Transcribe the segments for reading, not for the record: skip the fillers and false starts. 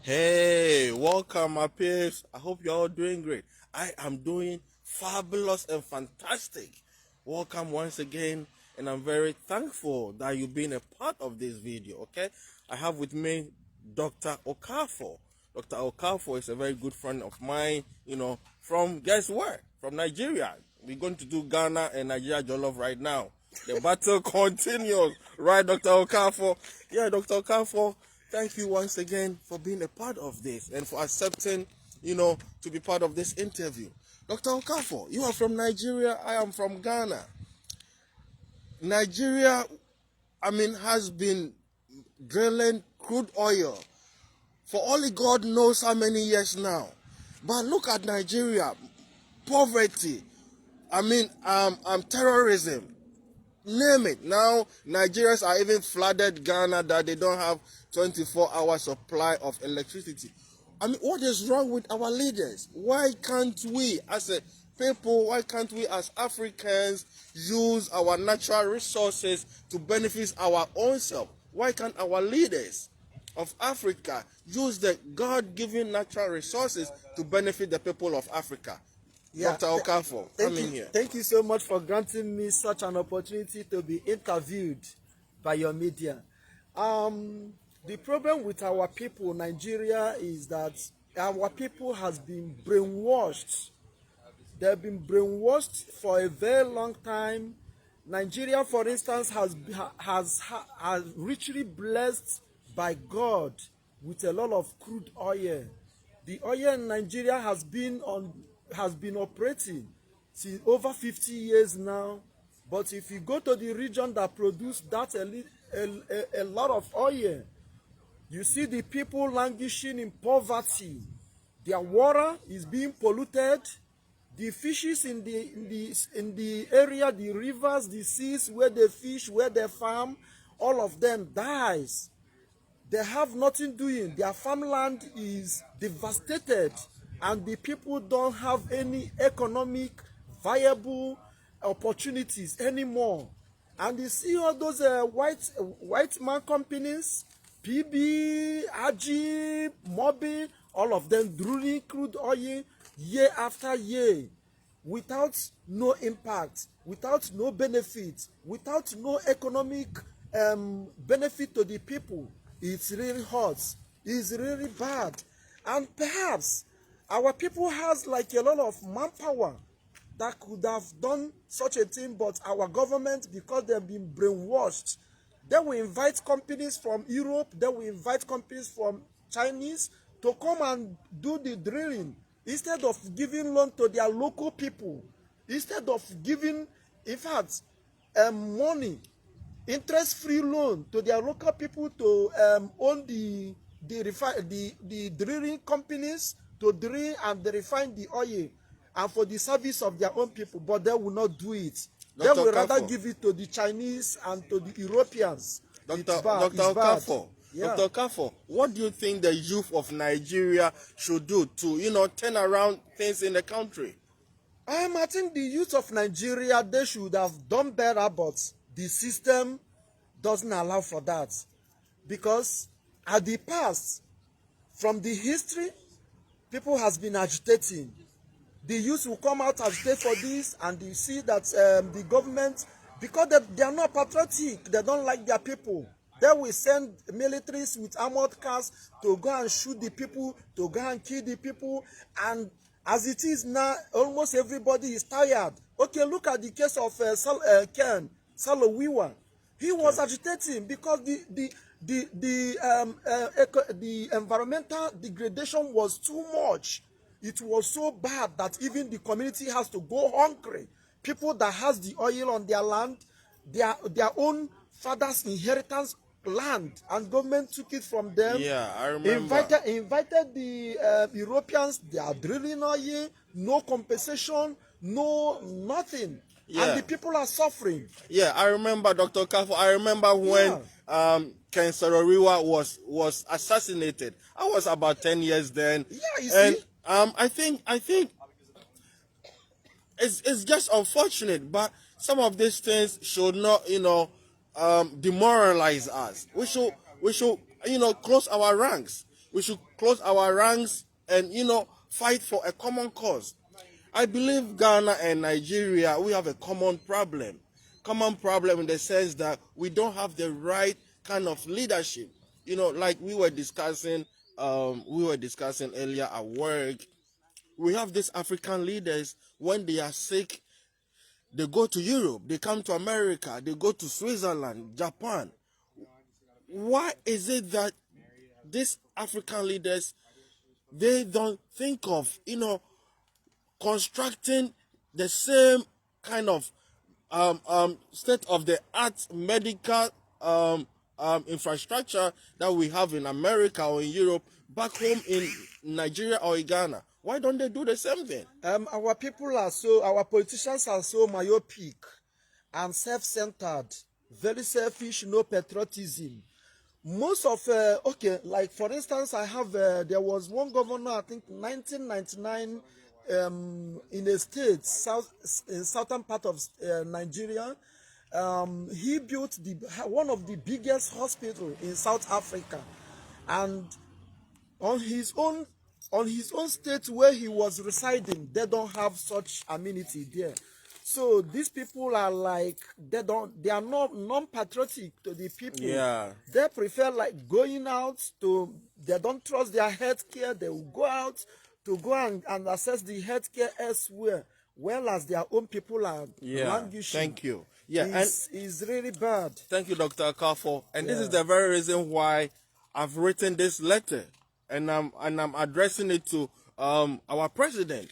Hey, welcome, my peers. I hope you're all doing great. I am doing fabulous and fantastic. Welcome once again, and I'm very thankful that you've been a part of this video. Okay, I have with me Dr. Okafor. Dr. Okafor is a very good friend of mine. From guess where? From Nigeria. We're going to do Ghana and Nigeria jollof right now. The battle continues, right, Dr. Okafor? Yeah, Dr. Okafor. Thank you once again for being a part of this and for accepting, to be part of this interview. Dr. Okafor, you are from Nigeria, I am from Ghana. Nigeria, has been drilling crude oil for only God knows how many years now. But look at Nigeria, poverty, terrorism, name it. Now, Nigerians are even flooded Ghana that they don't have 24-hour supply of electricity. What is wrong with our leaders? Why can't we as a people, why can't we as Africans use our natural resources to benefit our own self? Why can't our leaders of Africa use the God-given natural resources to benefit the people of Africa? Yeah, Dr. Okafor, come in here. Thank you so much for granting me such an opportunity to be interviewed by your media. The problem with our people, Nigeria, is that our people has been brainwashed. They've been brainwashed for a very long time. Nigeria, for instance, has richly blessed by God with a lot of crude oil. The oil in Nigeria has been operating since over 50 years now. But if you go to the region that produce that a lot of oil, you see the people languishing in poverty. Their water is being polluted. The fishes in the area, the rivers, the seas where they fish, where they farm, all of them dies. They have nothing doing. Their farmland is devastated, and the people don't have any economic viable opportunities anymore. And you see all those white man companies, PB, AG, Mobi, all of them drilling crude oil year after year without no impact, without no benefit, without no economic benefit to the people. It's really hot. It's really bad. And perhaps our people has like a lot of manpower that could have done such a thing, but our government, because they've been brainwashed, they will invite companies from Europe, they will invite companies from Chinese to come and do the drilling instead of giving loan to their local people, instead of giving, in fact, money, interest-free loan to their local people to own the drilling companies to drill and refine the oil and for the service of their own people, but they will not do it. They will rather give it to the Chinese and to the Europeans. Dr. Okafor, yeah. Dr. Okafor, what do you think the youth of Nigeria should do to, turn around things in the country? I think the youth of Nigeria, they should have done better, but the system doesn't allow for that. Because at the past, from the history, people has been agitating. The youth will come out agitate for this, and you see that the government, because they are not patriotic, they don't like their people. They will send militaries with armored cars to go and shoot the people, to go and kill the people. And as it is now, almost everybody is tired. Okay, look at the case of Ken Salowiwa. He was agitating because the environmental degradation was too much. It was so bad that even the community has to go hungry. People that has the oil on their land, their own father's inheritance land, and government took it from them. Yeah, I remember. Invited the Europeans. They are drilling oil, no compensation, nothing. Yeah. And the people are suffering. Yeah, I remember, Dr. Okafor. I remember when Ken Saro-Wiwa was assassinated. I was about 10 years then. Yeah, you see. I think it's just unfortunate, but some of these things should not, demoralize us. We should, close our ranks. We should close our ranks and, fight for a common cause. I believe Ghana and Nigeria, we have a common problem. Common problem in the sense that we don't have the right kind of leadership. Like we were discussing earlier at work. We have these African leaders, when they are sick, they go to Europe, they come to America, they go to Switzerland, Japan. Why is it that these African leaders, they don't think of, constructing the same kind of state-of-the-art medical infrastructure that we have in America or in Europe back home in Nigeria or in Ghana? Why don't they do the same thing? Our politicians are so myopic and self-centered, very selfish, no patriotism. Most of, like for instance, there was one governor, I think 1999, in a state, in southern part of Nigeria. He built one of the biggest hospitals in South Africa, and on his own state where he was residing, they don't have such amenity there. So these people are like, they are not non-patriotic to the people. Yeah. They prefer like going out they don't trust their health care. They will go out to go and access the health care elsewhere, whereas their own people are languishing. Thank you. Yeah, it's really bad. Thank you, Dr. Akafo. And this is the very reason why I've written this letter, and I'm addressing it to our president,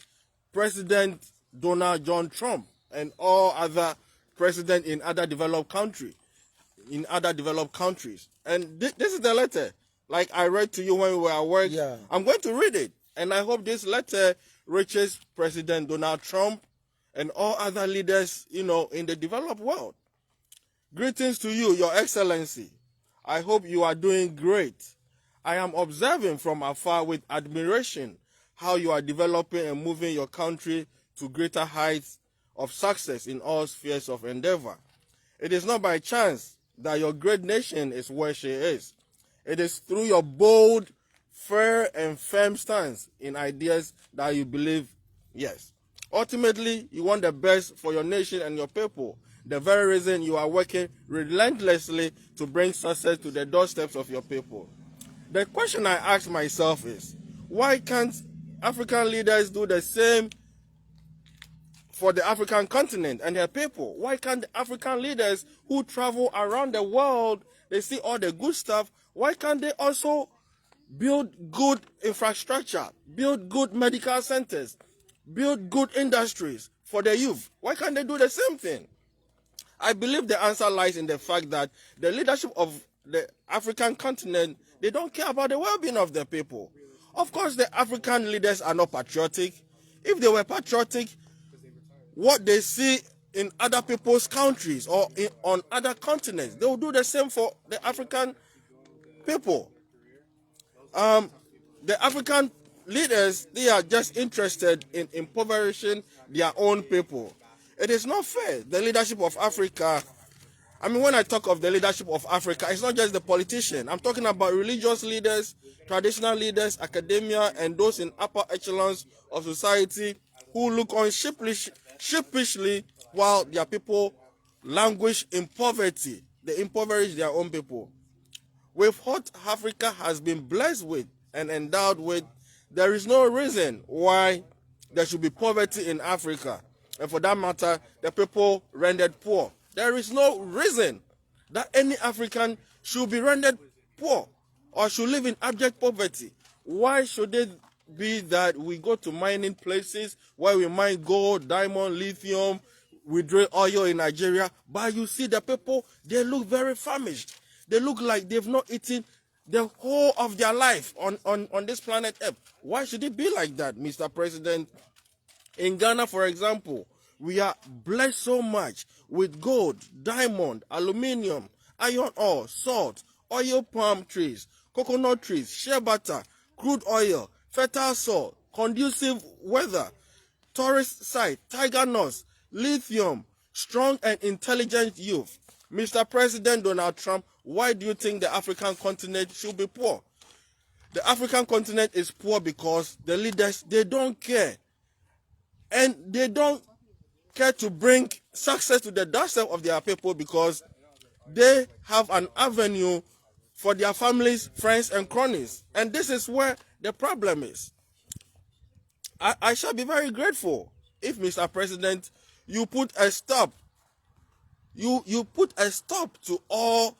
President Donald John Trump, and all other presidents in other developed countries. And this is the letter, like I read to you when we were at work. Yeah. I'm going to read it, and I hope this letter reaches President Donald Trump and all other leaders, in the developed world. Greetings to you, Your Excellency. I hope you are doing great. I am observing from afar with admiration how you are developing and moving your country to greater heights of success in all spheres of endeavor. It is not by chance that your great nation is where she is. It is through your bold, fair, and firm stance in ideas that you believe, yes. Ultimately, you want the best for your nation and your people. The very reason you are working relentlessly to bring success to the doorsteps of your people. The question I ask myself is, why can't African leaders do the same for the African continent and their people? Why can't the African leaders who travel around the world, they see all the good stuff, why can't they also build good infrastructure, build good medical centers, build good industries for the youth? Why can't they do the same thing? I believe the answer lies in the fact that the leadership of the African continent, they don't care about the well-being of the people. Of course, the African leaders are not patriotic. If they were patriotic, what they see in other people's countries or on other continents, they will do the same for the African people. The African leaders, they are just interested in impoverishing their own people. It is not fair. The leadership of Africa, when I talk of the leadership of Africa, it's not just the politician. I'm talking about religious leaders, traditional leaders, academia, and those in upper echelons of society who look on sheepishly while their people languish in poverty. They impoverish their own people. With what Africa has been blessed with and endowed with, there is no reason why there should be poverty in Africa. And for that matter, the people rendered poor. There is no reason that any African should be rendered poor or should live in abject poverty. Why should it be that we go to mining places where we mine gold, diamond, lithium, we drill oil in Nigeria, but you see the people, they look very famished. They look like they've not eaten the whole of their life on this planet Earth. Why should it be like that, Mr. President? In Ghana, for example, we are blessed so much with gold, diamond, aluminium, iron ore, salt, oil palm trees, coconut trees, shea butter, crude oil, fertile soil, conducive weather, tourist site, tiger nuts, lithium, strong and intelligent youth. Mr. President Donald Trump, why do you think the African continent should be poor? The African continent is poor because the leaders, they don't care. And they don't care to bring success to the doorstep of their people because they have an avenue for their families, friends, and cronies. And this is where the problem is. I shall be very grateful if, Mr. President, you put a stop. You put a stop to all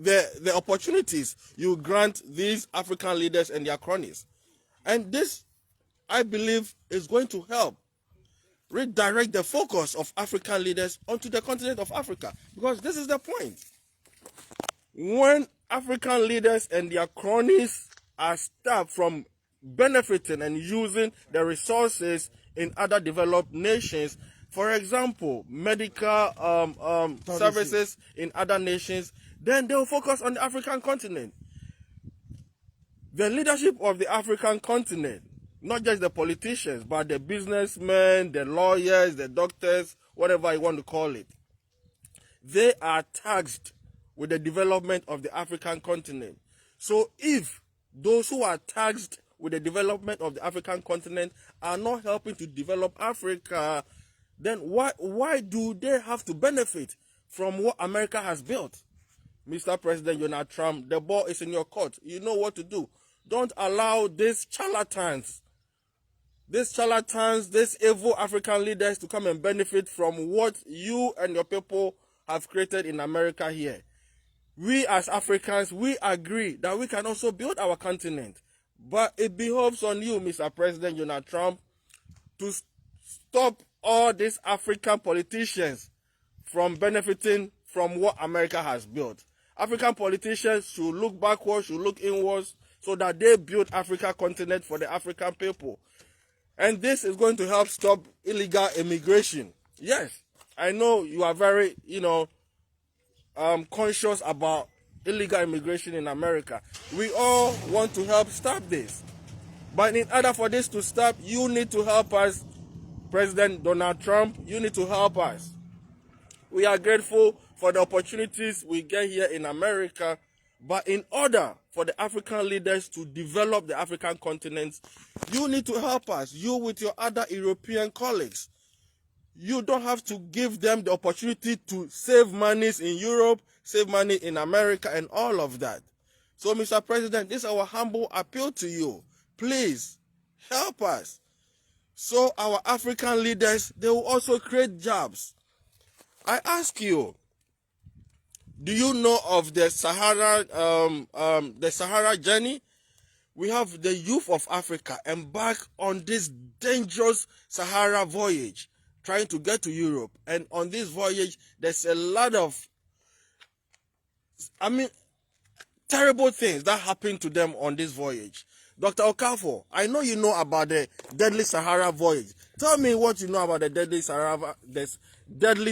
the opportunities you grant these African leaders and their cronies. And this, I believe, is going to help redirect the focus of African leaders onto the continent of Africa. Because this is the point. When African leaders and their cronies are stopped from benefiting and using the resources in other developed nations, for example, medical services in other nations, then they'll focus on the African continent. The leadership of the African continent, not just the politicians, but the businessmen, the lawyers, the doctors, whatever you want to call it, they are tasked with the development of the African continent. So if those who are tasked with the development of the African continent are not helping to develop Africa, then why do they have to benefit from what America has built? Mr. President Donald Trump, the ball is in your court. You know what to do. Don't allow these charlatans, these evil African leaders to come and benefit from what you and your people have created in America here. We as Africans, we agree that we can also build our continent. But it behoves on you, Mr. President Donald Trump, to stop all these African politicians from benefiting from what America has built. African politicians should look backwards, should look inwards, so that they build Africa continent for the African people. And this is going to help stop illegal immigration. Yes, I know you are very, conscious about illegal immigration in America. We all want to help stop this. But in order for this to stop, you need to help us, President Donald Trump. You need to help us. We are grateful for the opportunities we get here in America, but in order for the African leaders to develop the African continent, you need to help us, you with your other European colleagues. You don't have to give them the opportunity to save monies in Europe, save money in America, and all of that. So, Mr. President, this is our humble appeal to you. Please, help us. So our African leaders, they will also create jobs. I ask you, do you know of the Sahara journey? We have the youth of Africa embark on this dangerous Sahara voyage, trying to get to Europe. And on this voyage, there's a lot of, terrible things that happen to them on this voyage. Dr. Okafor, I know you know about the deadly Sahara voyage. Tell me what you know about the deadly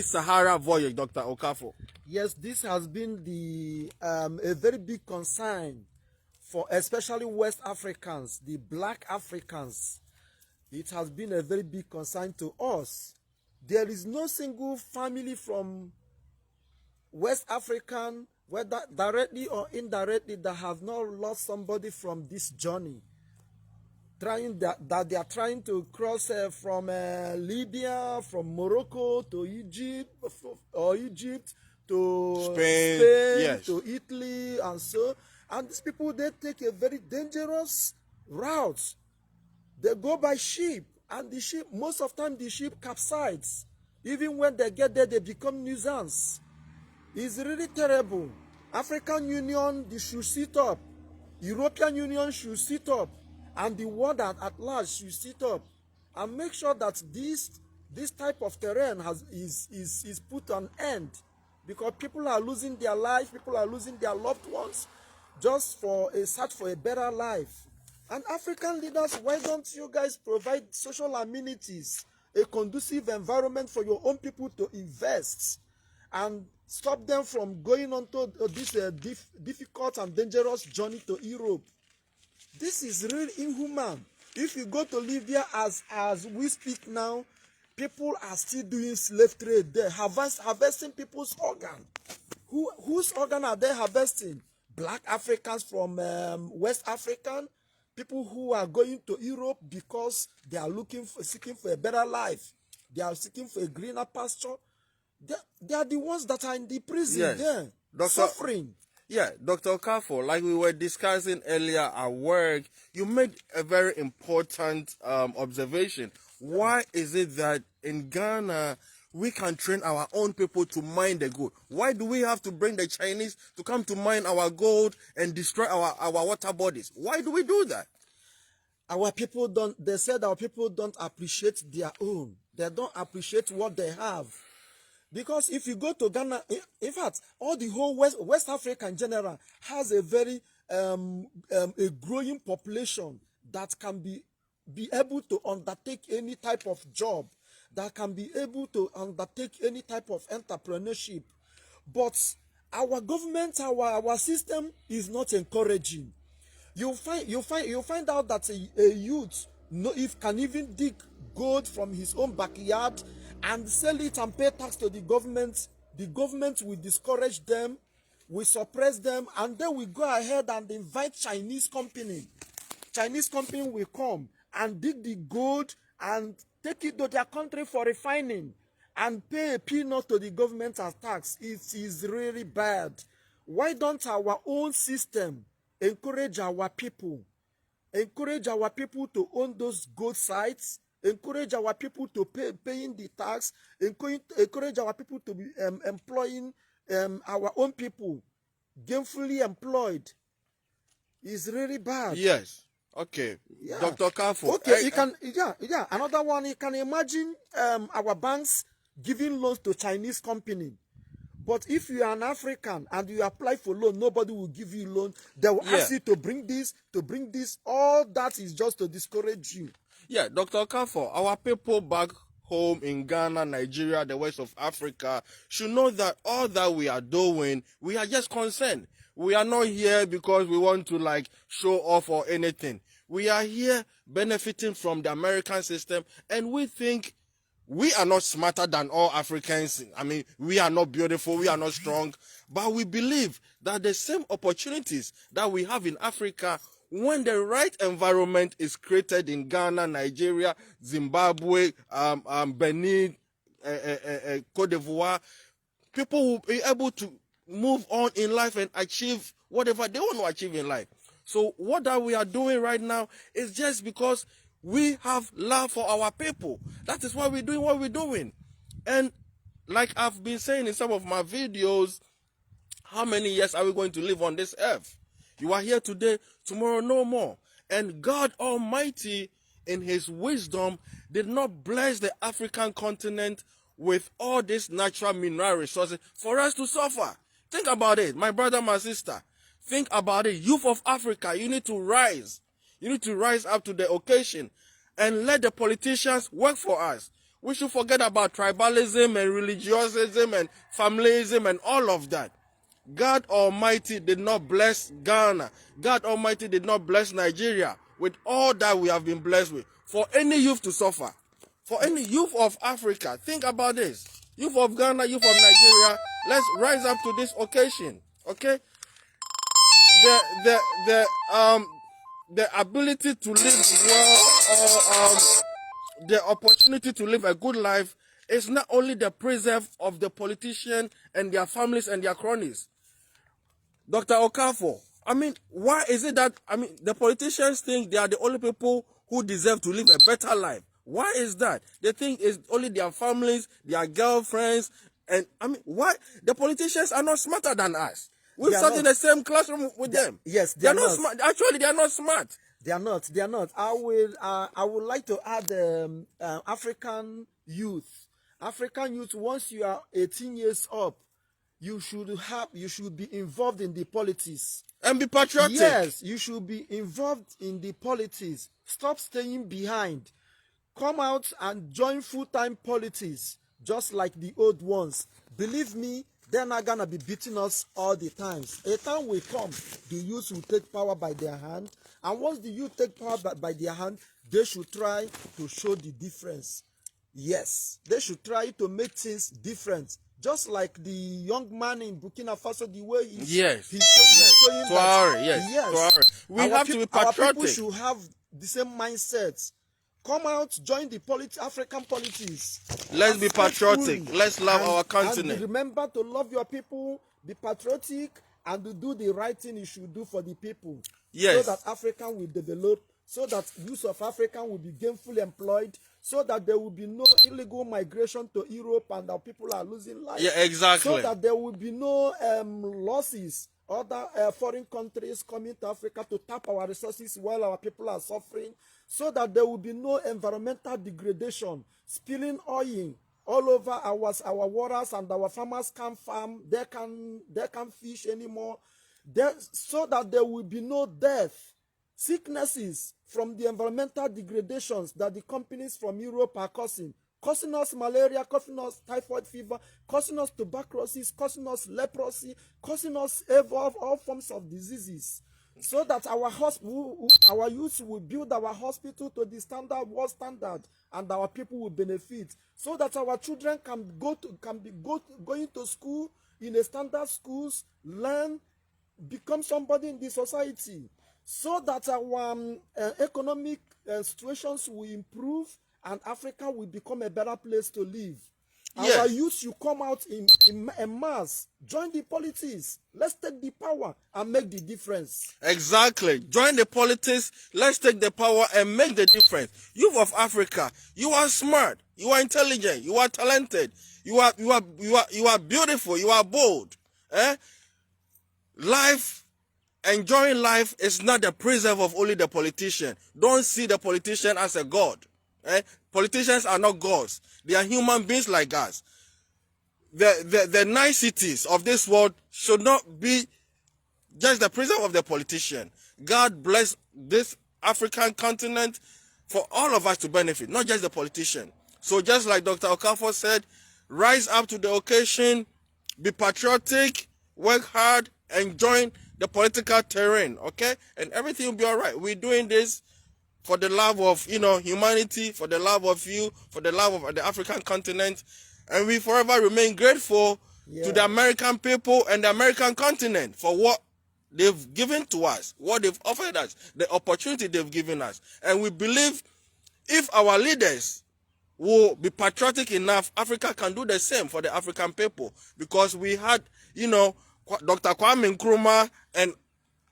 Sahara voyage, Dr. Okafor. Yes, this has been a very big concern for especially West Africans, the black Africans. It has been a very big concern to us. There is no single family from West African, whether directly or indirectly, that have not lost somebody from this journey. That they are trying to cross from Libya, from Morocco to Egypt, or Egypt to Spain, yes, to Italy, and so. And these people, they take a very dangerous route. They go by ship, and the ship, most of the time, the ship capsizes. Even when they get there, they become nuisance. It's really terrible. African Union, they should sit up. European Union should sit up. And the world at large should sit up and make sure that this type of terrain is put an end, because people are losing their life, people are losing their loved ones just for a search for a better life. And African leaders, why don't you guys provide social amenities, a conducive environment for your own people to invest, and stop them from going on to this difficult and dangerous journey to Europe? This is really inhuman. If you go to Libya as we speak now, people are still doing slave trade there, harvesting people's organ. Whose organ are they harvesting? black Africans from West African, people who are going to Europe because they are seeking for a better life. They are seeking for a greener pasture. They are the ones that are in the prison Yes. there, Doctor, suffering. yeah, Dr. Okafo, like we were discussing earlier at work, you made a very important observation. Why is it that in Ghana we can train our own people to mine the gold? Why do we have to bring the Chinese to come to mine our gold and destroy our water bodies? Why do we do that? Our people don't, they said our people don't appreciate their own. They don't appreciate what they have. Because if you go to Ghana, in fact, all the whole West Africa in general has a very a growing population that can be able to undertake any type of job, that can be able to undertake any type of entrepreneurship. But our government, our system is not encouraging. You'll find out that a youth if can even dig gold from his own backyard and sell it and pay tax to the government will discourage them, will suppress them, and then we go ahead and invite Chinese company will come and dig the gold and take it to their country for refining and pay a peanut to the government as tax. It is really bad. Why don't our own system encourage our people to own those gold sites, encourage our people to paying the tax, encourage our people to be employing our own people, gainfully employed? Is really bad. Yes. Okay. Yeah. Dr. Kafo. Okay, you can another one, you can imagine our banks giving loans to Chinese company. But if you are an African and you apply for loan, nobody will give you loan. They will ask you to bring this. All that is just to discourage you. Yeah, Dr. Kafo, our people back home in Ghana, Nigeria, the west of Africa should know that all that we are doing, we are just concerned. We are not here because we want to like show off or anything. We are here benefiting from the American system, and we think we are not smarter than all Africans. I mean, we are not beautiful, we are not strong, but we believe that the same opportunities that we have in Africa, when the right environment is created in Ghana, Nigeria, Zimbabwe, Benin, Cote d'Ivoire, people will be able to move on in life and achieve whatever they want to achieve in life. So what that we are doing right now is just because we have love for our people. That is why we're doing what we're doing. And like I've been saying in some of my videos, how many years are we going to live on this earth? You are here today, tomorrow no more. And God Almighty, in his wisdom, did not bless the African continent with all these natural mineral resources for us to suffer. Think about it, my brother, my sister. Think about it. Youth of Africa, you need to rise. You need to rise up to the occasion and let the politicians work for us. We should forget about tribalism and religiosism and familism and all of that. God Almighty did not bless Ghana. God Almighty did not bless Nigeria with all that we have been blessed with. For any youth to suffer, for any youth of Africa, think about this. Youth of Ghana, youth of Nigeria, let's rise up to this occasion, okay? The ability to live well, or the opportunity to live a good life is not only the preserve of the politician and their families and their cronies. Dr. Okafo, I mean, why is it that, the politicians think they are the only people who deserve to live a better life? Why is that? They think it's only their families, their girlfriends, and why? The politicians are not smarter than us. We've sat in the same classroom with them. Yes, they are not smart. Actually, they are not smart. They are not. I would like to add African youth. African youth, once you are 18 years up, you should be involved in the politics. And be patriotic. Yes, you should be involved in the politics. Stop staying behind. Come out and join full-time politics, just like the old ones. Believe me, they're not gonna be beating us all the times. A time will come, the youth will take power by their hand, and once the youth take power by their hand, they should try to show the difference. Yes, they should try to make things different. just like the young man in Burkina Faso, the way Yes. he's showing that, Yes. We have to be patriotic. Our people should have the same mindset. Come out, join the African politics. Let's be patriotic. Let's love our continent. And remember to love your people, be patriotic, and to do the right thing you should do for the people. Yes. So that Africa will develop, so that youth of Africa will be gainfully employed, so that there will be no illegal migration to Europe and our people are losing lives. Yeah, exactly. So that there will be no losses, other foreign countries coming to Africa to tap our resources while our people are suffering, so that there will be no environmental degradation, spilling oil all over our waters, and our farmers can't farm, they can't fish anymore, so that there will be no death, sicknesses from the environmental degradations that the companies from Europe are causing us malaria, causing us typhoid fever, causing us tuberculosis, causing us leprosy, causing us all forms of diseases. So that our youth will build our hospital to the world standard, and our people will benefit. So that our children can be going to school in a standard schools, learn, become somebody in the society. So that our economic situations will improve, and Africa will become a better place to live. Yes. Our youth should come out in mass, join the politics. Let's take the power and make the difference. Exactly. Join the politics. Let's take the power and make the difference. Youth of Africa, you are smart. You are intelligent. You are talented. You are beautiful. You are bold. Enjoying life is not the preserve of only the politician. Don't see the politician as a god. Politicians are not gods. They are human beings like us. The niceties of this world should not be just the preserve of the politician. God bless this African continent for all of us to benefit, not just the politician. So just like Dr. Okafor said, rise up to the occasion, be patriotic, work hard, and join the political terrain, okay? And everything will be all right. We're doing this for the love of, humanity, for the love of you, for the love of the African continent. And we forever remain grateful to the American people and the American continent for what they've given to us, what they've offered us, the opportunity they've given us. And we believe if our leaders will be patriotic enough, Africa can do the same for the African people. Because we had, Dr. Kwame Nkrumah and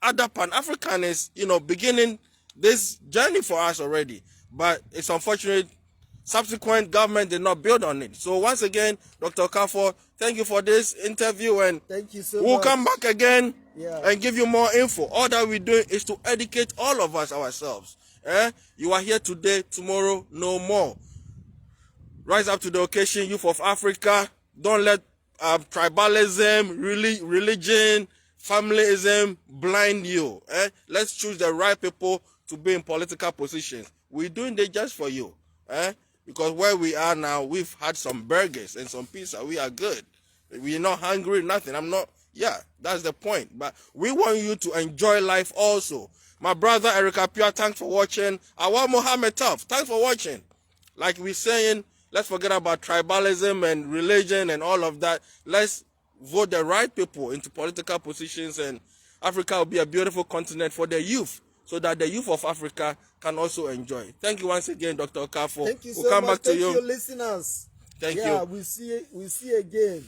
other Pan-Africanists, beginning this journey for us already. But it's unfortunate subsequent government did not build on it. So once again, Dr. Okafor, thank you for this interview, and thank you so we'll much. Come back again and give you more info. All that we're doing is to educate all of us ourselves. You are here today, tomorrow, no more. Rise up to the occasion, youth of Africa. Don't let tribalism, religion, familyism blind you. Let's choose the right people to be in political positions. We're doing this just for you. Because where we are now, we've had some burgers and some pizza. We are good. We're not hungry, nothing. That's the point. But we want you to enjoy life also. My brother Eric Apia, thanks for watching. Awa Mohammed Tough, thanks for watching. Like we're saying, let's forget about tribalism and religion and all of that. Let's vote the right people into political positions, and Africa will be a beautiful continent for the youth, so that the youth of Africa can also enjoy. Thank you once again, Dr. Okafor. Thank you so much. Thank you, listeners. Thank you. Yeah, we'll see again.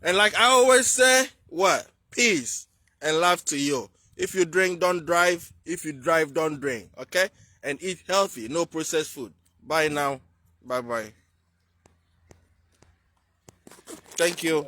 And like I always say, what? Peace and love to you. If you drink, don't drive. If you drive, don't drink. Okay? And eat healthy, no processed food. Bye now. Bye-bye. Thank you.